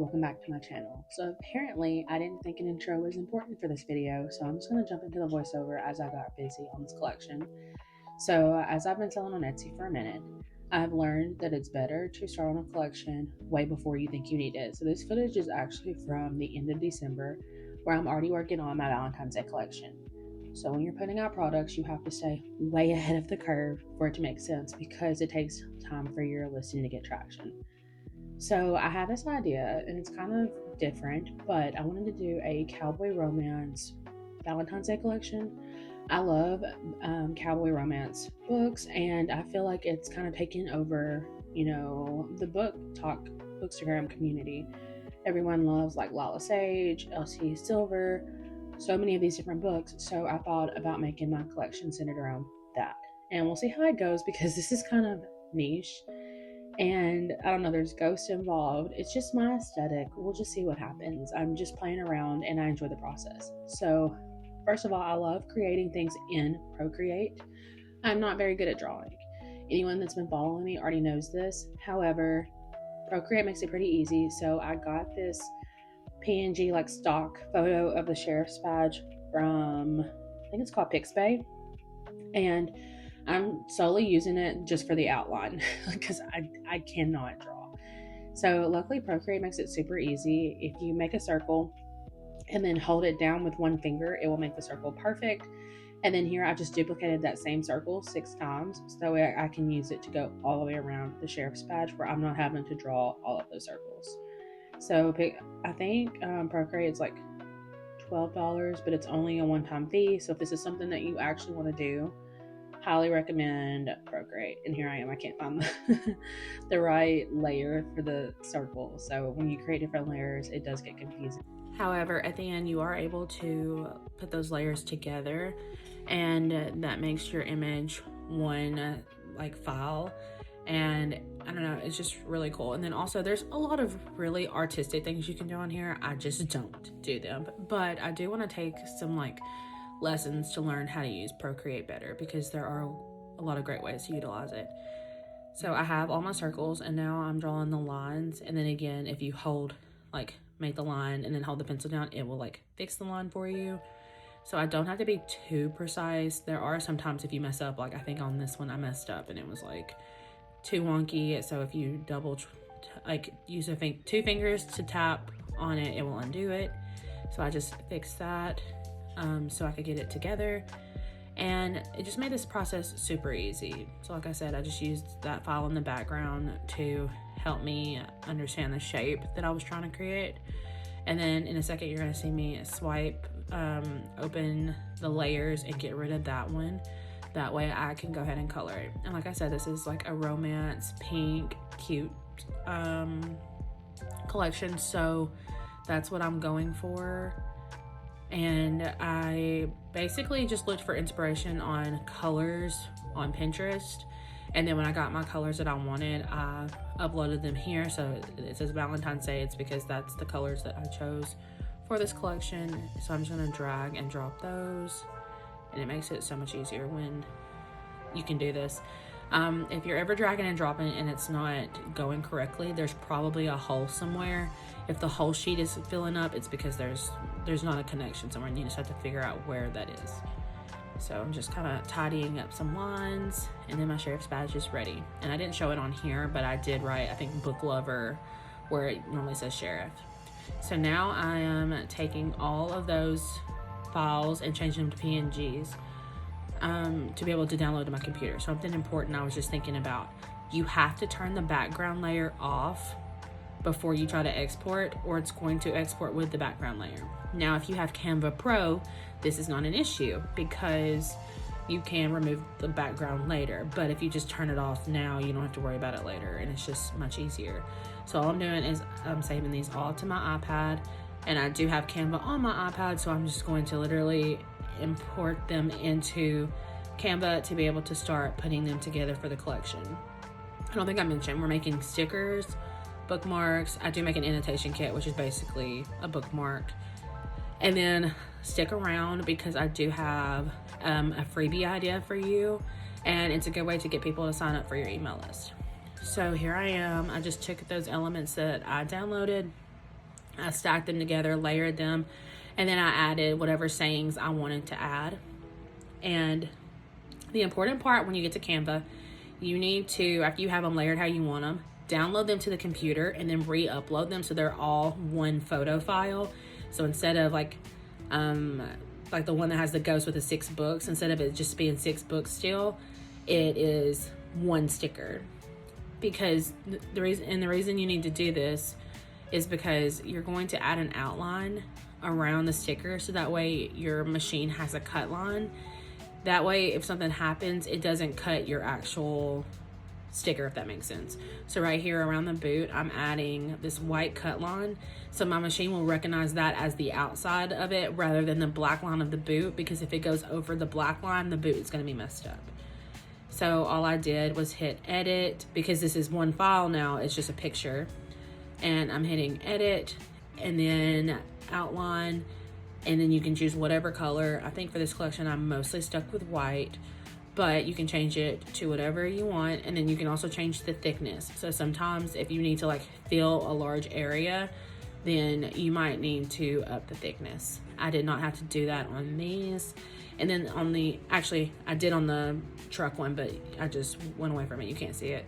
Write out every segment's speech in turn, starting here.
welcome back to my channel. So apparently I didn't think an intro was important for this video, so I'm just going to jump into the voiceover as I got busy on this collection. So as I've been selling on Etsy for a minute, I've learned that it's better to start on a collection way before you think you need it. So this footage is actually from the end of December, where I'm already working on my Valentine's Day collection. So when you're putting out products, you have to stay way ahead of the curve for it to make sense, because it takes time for your listing to get traction. So I had this idea, and it's kind of different, but I wanted to do a cowboy romance Valentine's Day collection. I love cowboy romance books, and I feel like it's kind of taken over, the bookstagram community. Everyone loves like Lala Sage, Elsie Silver, so many of these different books. So I thought about making my collection centered around that, and we'll see how it goes, because this is kind of niche. And I don't know, there's ghosts involved. It's just my aesthetic. We'll just see what happens. I'm just playing around and I enjoy the process. So, first of all, I love creating things in Procreate. I'm not very good at drawing. Anyone that's been following me already knows this. However, Procreate makes it pretty easy. So, I got this PNG like stock photo of the sheriff's badge from, I think it's called Pixabay. And I'm solely using it just for the outline because I cannot draw. So luckily Procreate makes it super easy. If you make a circle and then hold it down with one finger, it will make the circle perfect. And then here I just duplicated that same circle 6 times, so that way I can use it to go all the way around the sheriff's badge, where I'm not having to draw all of those circles. So I think Procreate is like $12, but it's only a one-time fee. So if this is something that you actually want to do, highly recommend Procreate. And here I am, I can't find the right layer for the circle. So when you create different layers, it does get confusing. However, at the end, you are able to put those layers together, and that makes your image one like file. And I don't know, it's just really cool. And then also there's a lot of really artistic things you can do on here. I just don't do them, but I do want to take some like lessons to learn how to use Procreate better, because there are a lot of great ways to utilize it. So I have all my circles, and now I'm drawing the lines. And then again, if you make the line and then hold the pencil down, it will like fix the line for you. So I don't have to be too precise. There are sometimes if you mess up, like I think on this one I messed up and it was like too wonky. So if you use 2 fingers to tap on it, it will undo it. So I just fixed that so I could get it together, and it just made this process super easy. So like I said, I just used that file in the background to help me understand the shape that I was trying to create. And then in a second, you're gonna see me swipe, open the layers and get rid of that one. That way I can go ahead and color it. And like I said, this is like a romance, pink, cute collection. So that's what I'm going for. And I basically just looked for inspiration on colors on Pinterest. And then when I got my colors that I wanted, I uploaded them here. So it says Valentine's Day. It's because that's the colors that I chose for this collection. So I'm just gonna drag and drop those. And it makes it so much easier when you can do this. If you're ever dragging and dropping and it's not going correctly, there's probably a hole somewhere. If the whole sheet is filling up, it's because there's not a connection somewhere, and you just have to figure out where that is. So I'm just kind of tidying up some lines, and then my sheriff's badge is ready. And I didn't show it on here, but I did write, I think, book lover where it normally says sheriff. So now I am taking all of those files and changing them to PNGs to be able to download to my computer. Something important I was just thinking about: you have to turn the background layer off before you try to export, or it's going to export with the background layer. Now if you have Canva Pro, this is not an issue because you can remove the background later, but if you just turn it off now, you don't have to worry about it later, and it's just much easier. So all I'm doing is I'm saving these all to my iPad, and I do have Canva on my iPad, so I'm just going to literally import them into Canva to be able to start putting them together for the collection. I don't think I mentioned we're making stickers, bookmarks. I do make an annotation kit, which is basically a bookmark. And then stick around, because I do have a freebie idea for you, and it's a good way to get people to sign up for your email list. So here I am. I just took those elements that I downloaded I stacked them together, layered them, and then I added whatever sayings I wanted to add. And the important part when you get to Canva, you need to, after you have them layered how you want them, download them to the computer and then re-upload them so they're all one photo file. So instead of like the one that has the ghost with the 6 books, instead of it just being 6 books still, it is one sticker. Because the reason you need to do this is because you're going to add an outline around the sticker, so that way your machine has a cut line. That way, if something happens, it doesn't cut your actual sticker, if that makes sense. So right here around the boot, I'm adding this white cut line, so my machine will recognize that as the outside of it rather than the black line of the boot, because if it goes over the black line, the boot is going to be messed up. So all I did was hit edit, because this is one file now, it's just a picture, and I'm hitting edit and then outline, and then you can choose whatever color. I think for this collection I'm mostly stuck with white, but you can change it to whatever you want. And then you can also change the thickness. So sometimes if you need to like fill a large area, then you might need to up the thickness. I did not have to do that on these. And then on the, actually I did on the truck one, but I just went away from it, you can't see it.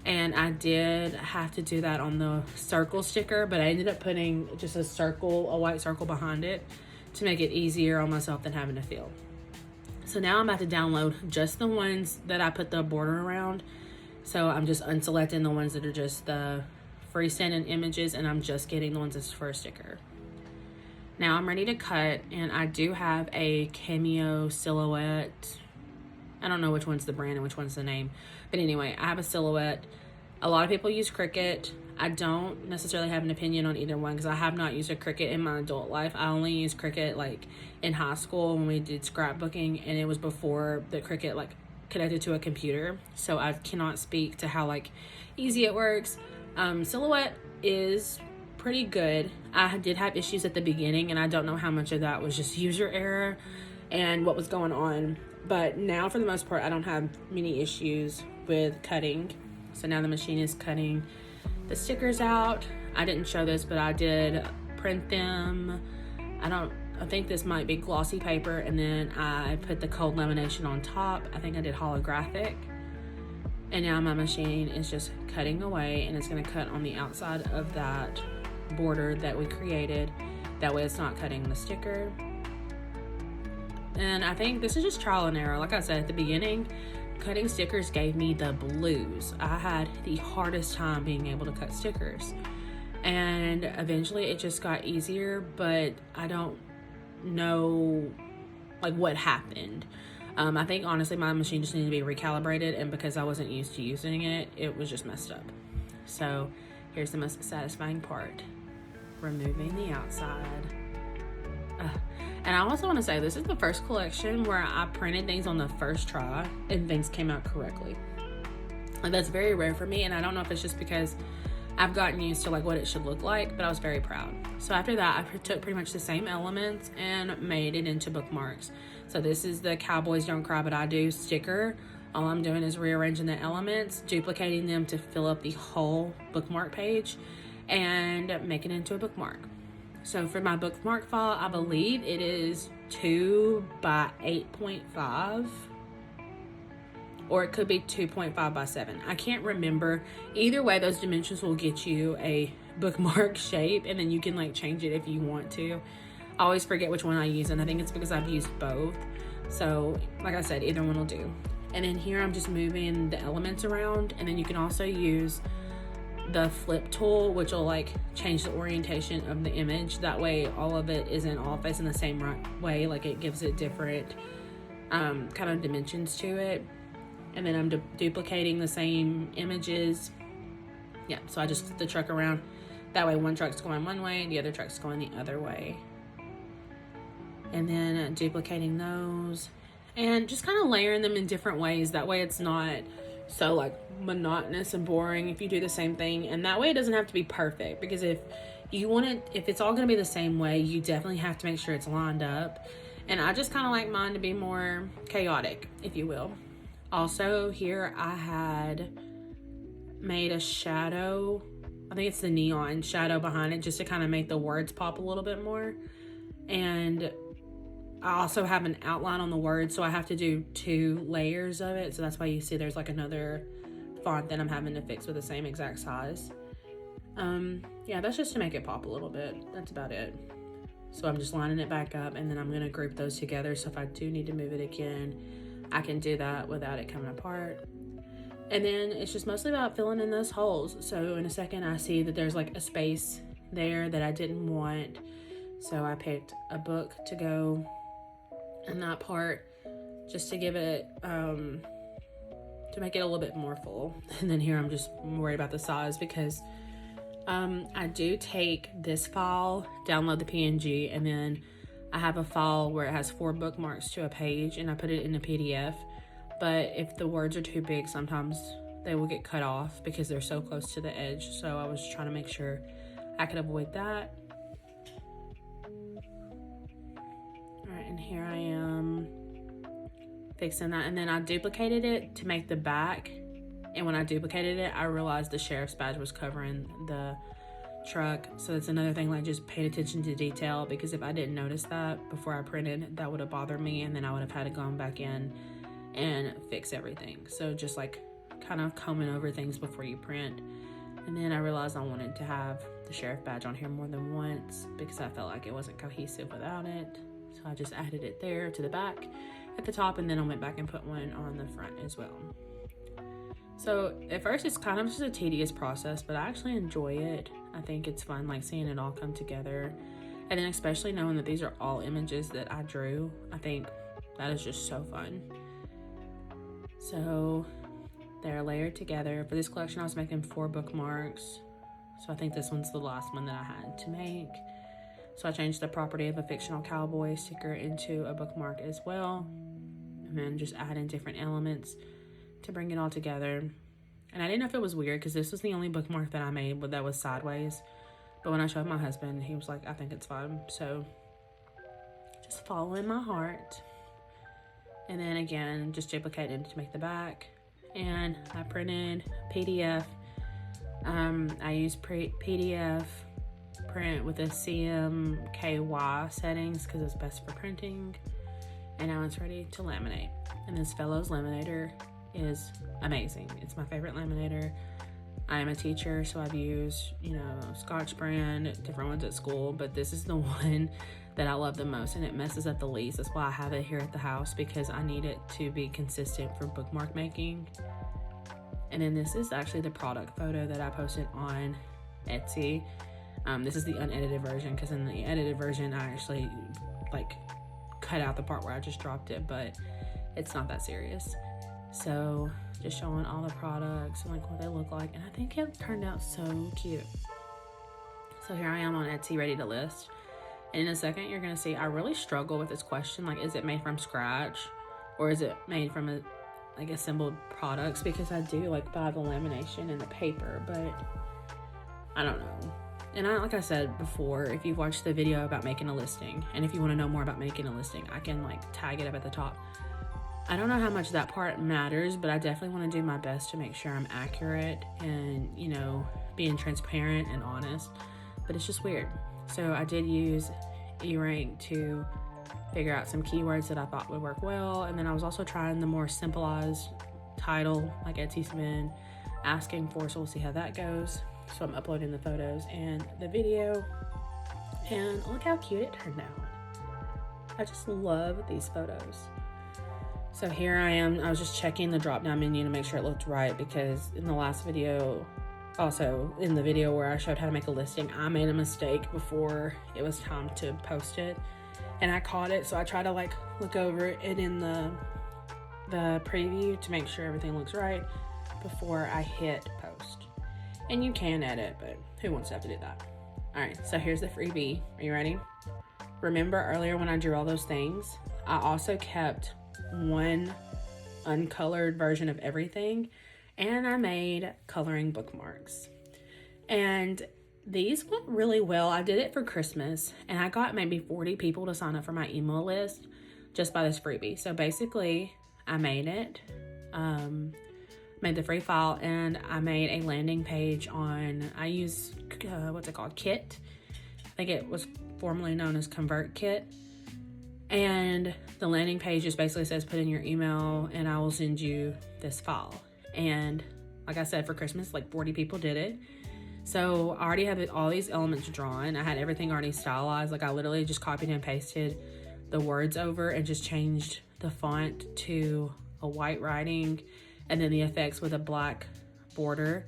And I did have to do that on the circle sticker, but I ended up putting just a circle, a white circle behind it to make it easier on myself than having to fill. So now I'm about to download just the ones that I put the border around. So I'm just unselecting the ones that are just the freestanding images, and I'm just getting the ones that's for a sticker. Now I'm ready to cut, and I do have a Cameo silhouette. I don't know which one's the brand and which one's the name. But anyway, I have a silhouette. A lot of people use Cricut. I don't necessarily have an opinion on either one because I have not used a Cricut in my adult life. I only used Cricut like in high school when we did scrapbooking, and it was before the Cricut like connected to a computer. So I cannot speak to how like easy it works. Silhouette is pretty good. I did have issues at the beginning, and I don't know how much of that was just user error and what was going on. But now for the most part, I don't have many issues with cutting. So now the machine is cutting the stickers out. I didn't show this, but I did print them. I think this might be glossy paper, and then I put the cold lamination on top. I think I did holographic. And now my machine is just cutting away, and it's gonna cut on the outside of that border that we created. That way it's not cutting the sticker. And I think this is just trial and error. Like I said at the beginning, cutting stickers gave me the blues. I had the hardest time being able to cut stickers. And eventually it just got easier, but I don't know like what happened. I think honestly my machine just needed to be recalibrated, and because I wasn't used to using it, it was just messed up. So here's the most satisfying part. Removing the outside. And I also want to say, this is the first collection where I printed things on the first try and things came out correctly. Like, that's very rare for me, and I don't know if it's just because I've gotten used to like what it should look like, but I was very proud. So after that, I took pretty much the same elements and made it into bookmarks. So this is the Cowboys Don't Cry But I Do sticker. All I'm doing is rearranging the elements, duplicating them to fill up the whole bookmark page, and making it into a bookmark. So for my bookmark file, I believe it is 2 by 8.5, or it could be 2.5 by 7. I can't remember. Either way, those dimensions will get you a bookmark shape, and then you can like change it if you want to. I always forget which one I use, and I think it's because I've used both. So like I said, either one will do. And then here I'm just moving the elements around, and then you can also use the flip tool, which will like change the orientation of the image. That way all of it isn't all facing the same right way. Like, it gives it different kind of dimensions to it. And then I'm duplicating the same images. Yeah, so I just flip the truck around. That way one truck's going one way, the other truck's going the other way. And then duplicating those and just kind of layering them in different ways. That way it's not so like monotonous and boring if you do the same thing. And that way it doesn't have to be perfect, because if you want it, if it's all going to be the same way, you definitely have to make sure it's lined up. And I just kind of like mine to be more chaotic, if you will. Also here I had made a shadow, I think it's the neon shadow behind it, just to kind of make the words pop a little bit more. And I also have an outline on the words, so I have to do 2 layers of it. So that's why you see there's like another font that I'm having to fix with the same exact size. Yeah, that's just to make it pop a little bit. That's about it. So I'm just lining it back up, and then I'm going to group those together. So if I do need to move it again, I can do that without it coming apart. And then it's just mostly about filling in those holes. So in a second, I see that there's like a space there that I didn't want. So I picked a book to go in that part, just to give it, to make it a little bit more full. And then here I'm just worried about the size, because I do take this file, download the PNG, and then I have a file where it has 4 bookmarks to a page, and I put it in a PDF. But if the words are too big, sometimes they will get cut off because they're so close to the edge. So I was trying to make sure I could avoid that. All right, and here I am fixing that. And then I duplicated it to make the back. And when I duplicated it, I realized the sheriff's badge was covering the truck. So it's another thing, like just paying attention to detail, because if I didn't notice that before I printed, that would have bothered me, and then I would have had to go back in and fix everything. So just like kind of combing over things before you print. And then I realized I wanted to have the sheriff badge on here more than once, because I felt like it wasn't cohesive without it. So I just added it there to the back at the top, and then I went back and put one on the front as well. So at first it's kind of just a tedious process, but I actually enjoy it. I think it's fun, like seeing it all come together. And then especially knowing that these are all images that I drew, I think that is just so fun. So they're layered together. For this collection, I was making 4 bookmarks. So I think this one's the last one that I had to make. So I changed the property of a fictional cowboy sticker into a bookmark as well. And then just adding different elements to bring it all together. And I didn't know if it was weird, because this was the only bookmark that I made that was sideways. But when I showed my husband, he was like, I think it's fine. So just following my heart. And then again, just duplicated to make the back. And I printed PDF. I used PDF print with a CMKY settings, because it's best for printing. And now it's ready to laminate. And this Fellows laminator is amazing. It's my favorite laminator. I am a teacher, so I've used, Scotch brand, different ones at school, but this is the one that I love the most, and it messes up the least. That's why I have it here at the house, because I need it to be consistent for bookmark making. And then this is actually the product photo that I posted on Etsy. This is the unedited version, because in the edited version I actually cut out the part where I just dropped it, but it's not that serious. So just showing all the products and what they look like, and I think it turned out so cute. So here I am on Etsy ready to list, and in a second you're gonna see I really struggle with this question, is it made from scratch or is it made from assembled products, because I do buy the lamination and the paper, but I don't know. And like I said before, if you've watched the video about making a listing, and if you want to know more about making a listing, I can tag it up at the top. I don't know how much that part matters, but I definitely want to do my best to make sure I'm accurate and, being transparent and honest. But it's just weird. So I did use eRank to figure out some keywords that I thought would work well. And then I was also trying the more simplified title, like Etsy's been asking for, so we'll see how that goes. So I'm uploading the photos and the video. And look how cute it turned out. I just love these photos. So here I am. I was just checking the drop down menu to make sure it looked right, because in the last video, also in the video where I showed how to make a listing, I made a mistake before it was time to post it, and I caught it. So I try to look over it in the preview to make sure everything looks right before I hit post. And you can edit, but who wants to have to do that? All right, so here's the freebie. Are you ready? Remember earlier when I drew all those things, I also kept one uncolored version of everything, and I made coloring bookmarks, and these went really well. I did it for Christmas, and I got maybe 40 people to sign up for my email list just by this freebie. So basically I made it, made the free file, and I made a landing page on, I use, what's it called? Kit. I think it was formerly known as ConvertKit. And the landing page just basically says, put in your email and I will send you this file. And like I said, for Christmas, like 40 people did it. So I already had all these elements drawn. I had everything already stylized. Like I literally just copied and pasted the words over and just changed the font to a white writing and then the effects with a black border.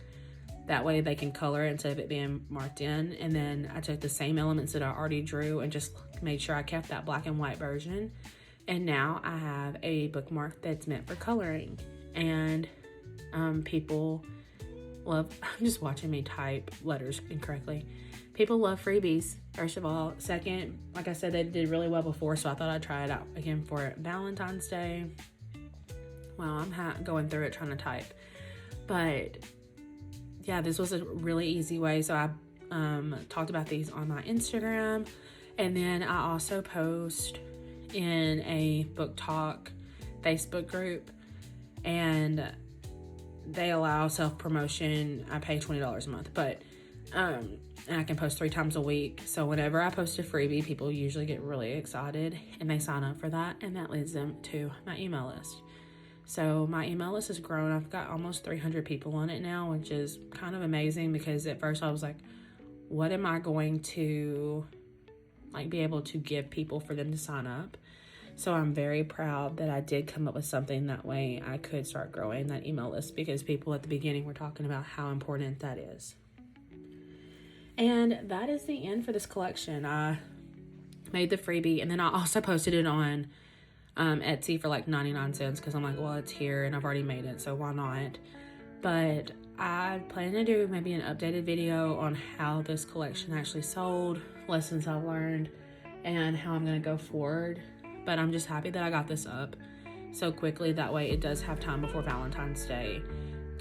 That way they can color it instead of it being marked in. And then I took the same elements that I already drew and just made sure I kept that black and white version. And now I have a bookmark that's meant for coloring. And people love just watching me type letters incorrectly. People love freebies, first of all. Second, like I said, they did really well before, so I thought I'd try it out again for Valentine's Day. Well, I'm going through it trying to type. But yeah, this was a really easy way. So I talked about these on my Instagram. And then I also post in a book talk Facebook group. And they allow self-promotion. I pay $20 a month. But and I can post 3 times a week. So whenever I post a freebie, people usually get really excited. And they sign up for that. And that leads them to my email list. So my email list has grown. I've got almost 300 people on it now, which is kind of amazing because at first I was like, what am I going to like be able to give people for them to sign up? So I'm very proud that I did come up with something that way I could start growing that email list, because people at the beginning were talking about how important that is. And that is the end for this collection. I made the freebie, and then I also posted it on Etsy for like 99 cents because I'm like, well, it's here and I've already made it, so why not? But I plan to do maybe an updated video on how this collection actually sold, lessons I've learned, and how I'm going to go forward. But I'm just happy that I got this up so quickly. That way it does have time before Valentine's Day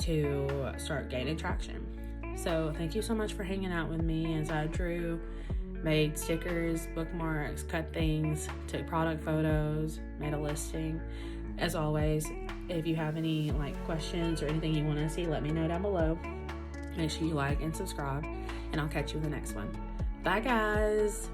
to start gaining traction. So thank you so much for hanging out with me as I drew, made stickers, bookmarks, cut things, took product photos, made a listing. As always, if you have any questions or anything you want to see, let me know down below. Make sure you like and subscribe, and I'll catch you in the next one. Bye guys.